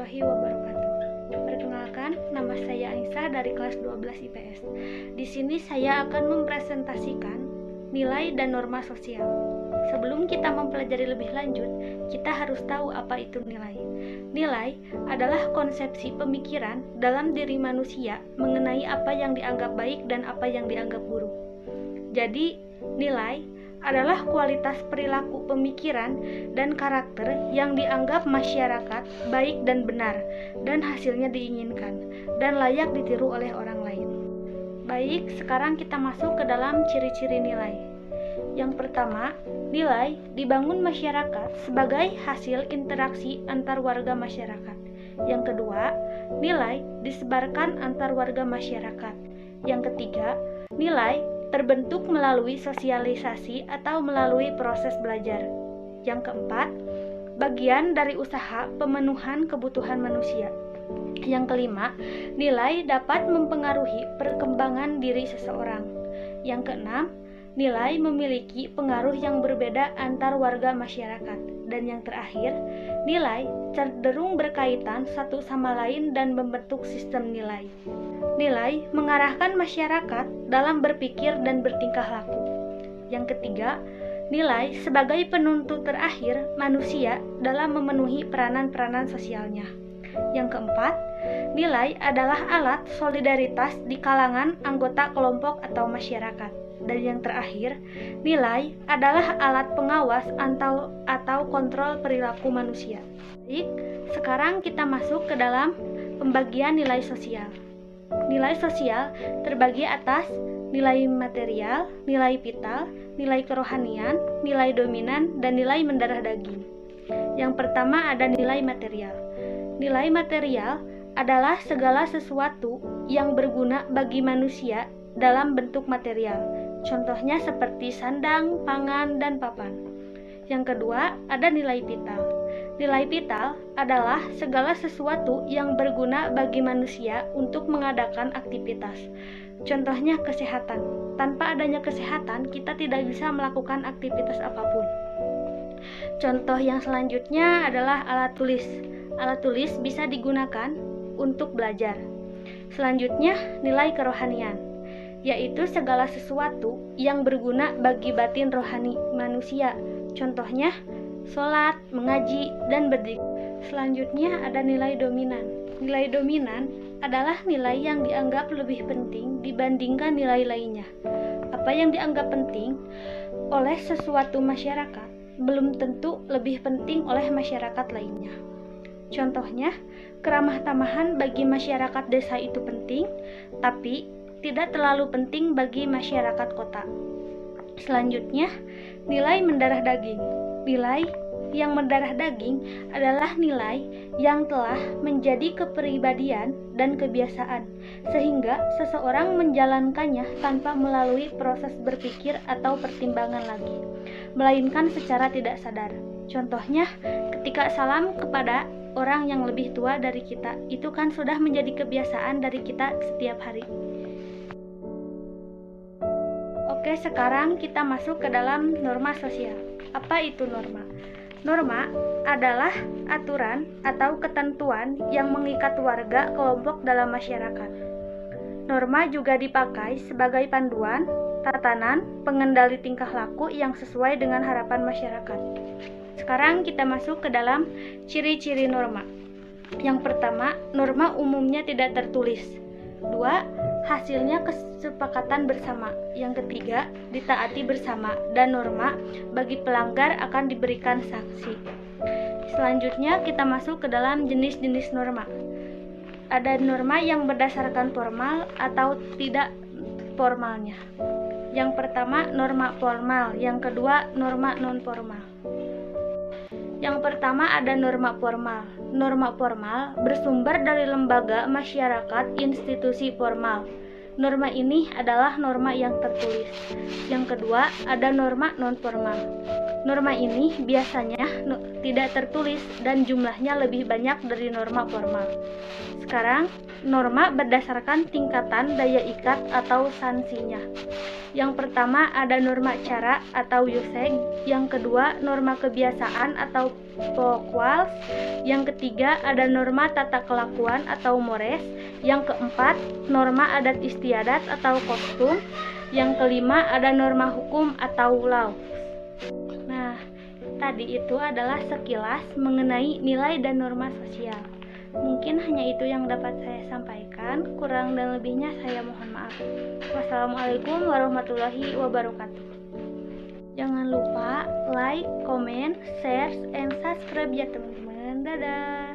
warahmatullahi wabarakatuh. Perkenalkan, nama saya Aisyah dari kelas 12 IPS. Di sini saya akan mempresentasikan nilai dan norma sosial. Sebelum kita mempelajari lebih lanjut, kita harus tahu apa itu nilai. Nilai adalah konsepsi pemikiran dalam diri manusia mengenai apa yang dianggap baik dan apa yang dianggap buruk. Jadi, nilai adalah kualitas perilaku pemikiran dan karakter yang dianggap masyarakat baik dan benar, dan hasilnya diinginkan, dan layak ditiru oleh orang lain. Baik, sekarang kita masuk ke dalam ciri-ciri nilai. Yang pertama, nilai dibangun masyarakat sebagai hasil interaksi antar warga masyarakat. Yang kedua, nilai disebarkan antar warga masyarakat. Yang ketiga, nilai terbentuk melalui sosialisasi atau melalui proses belajar. Yang keempat, bagian dari usaha pemenuhan kebutuhan manusia. Yang kelima, nilai dapat mempengaruhi perkembangan diri seseorang. Yang keenam, nilai memiliki pengaruh yang berbeda antar warga masyarakat. Dan yang terakhir, nilai cenderung berkaitan satu sama lain dan membentuk sistem nilai. Nilai mengarahkan masyarakat dalam berpikir dan bertingkah laku. Yang ketiga, nilai sebagai penuntut terakhir manusia dalam memenuhi peranan-peranan sosialnya. Yang keempat, nilai adalah alat solidaritas di kalangan anggota kelompok atau masyarakat. Dan yang terakhir, nilai adalah alat pengawas atau kontrol perilaku manusia. Baik, sekarang kita masuk ke dalam pembagian nilai sosial. Nilai sosial terbagi atas nilai material, nilai vital, nilai kerohanian, nilai dominan, dan nilai mendarah daging. Yang pertama ada nilai material. Nilai material adalah segala sesuatu yang berguna bagi manusia dalam bentuk material. Contohnya seperti sandang, pangan, dan papan. Yang kedua ada nilai vital. Nilai vital adalah segala sesuatu yang berguna bagi manusia untuk mengadakan aktivitas. Contohnya kesehatan. Tanpa adanya kesehatan, kita tidak bisa melakukan aktivitas apapun. Contoh yang selanjutnya adalah alat tulis. Alat tulis bisa digunakan untuk belajar. Selanjutnya, nilai kerohanian, yaitu segala sesuatu yang berguna bagi batin rohani manusia. Contohnya, sholat, mengaji, dan berzikir. Selanjutnya ada nilai dominan. Nilai dominan adalah nilai yang dianggap lebih penting dibandingkan nilai lainnya. Apa yang dianggap penting oleh sesuatu masyarakat belum tentu lebih penting oleh masyarakat lainnya. Contohnya, keramah tamahan bagi masyarakat desa itu penting, tapi tidak terlalu penting bagi masyarakat kota. Selanjutnya, nilai mendarah daging. Nilai yang mendarah daging adalah nilai yang telah menjadi kepribadian dan kebiasaan, sehingga seseorang menjalankannya tanpa melalui proses berpikir atau pertimbangan lagi, melainkan secara tidak sadar. Contohnya, ketika salam kepada orang yang lebih tua dari kita, itu kan sudah menjadi kebiasaan dari kita setiap hari. Oke, sekarang kita masuk ke dalam norma sosial. Apa itu norma? Norma adalah aturan atau ketentuan yang mengikat warga kelompok dalam masyarakat. Norma juga dipakai sebagai panduan, tatanan, pengendali tingkah laku yang sesuai dengan harapan masyarakat. Sekarang kita masuk ke dalam ciri-ciri norma. Yang pertama, norma umumnya tidak tertulis. 2. Hasilnya kesepakatan bersama. Yang ketiga, ditaati bersama, dan norma bagi pelanggar akan diberikan sanksi. Selanjutnya kita masuk ke dalam jenis-jenis norma. Ada norma yang berdasarkan formal atau tidak formalnya. Yang pertama, norma formal. Yang kedua, norma non-formal. Yang pertama ada norma formal. Norma formal bersumber dari lembaga, masyarakat, institusi formal. Norma ini adalah norma yang tertulis. Yang kedua ada norma non-formal. Norma ini biasanya tidak tertulis dan jumlahnya lebih banyak dari norma formal. Sekarang, norma berdasarkan tingkatan daya ikat atau sanksinya. Yang pertama ada norma cara atau usage, yang kedua norma kebiasaan atau POKWALS, yang ketiga ada norma tata kelakuan atau MORES, yang keempat norma adat istiadat atau kostum, yang kelima ada norma hukum atau law. Nah, tadi itu adalah sekilas mengenai nilai dan norma sosial. Mungkin hanya itu yang dapat saya sampaikan, kurang dan lebihnya saya mohon maaf. Wassalamualaikum warahmatullahi wabarakatuh. Jangan lupa like, comment, share, and subscribe ya teman-teman. Dadah.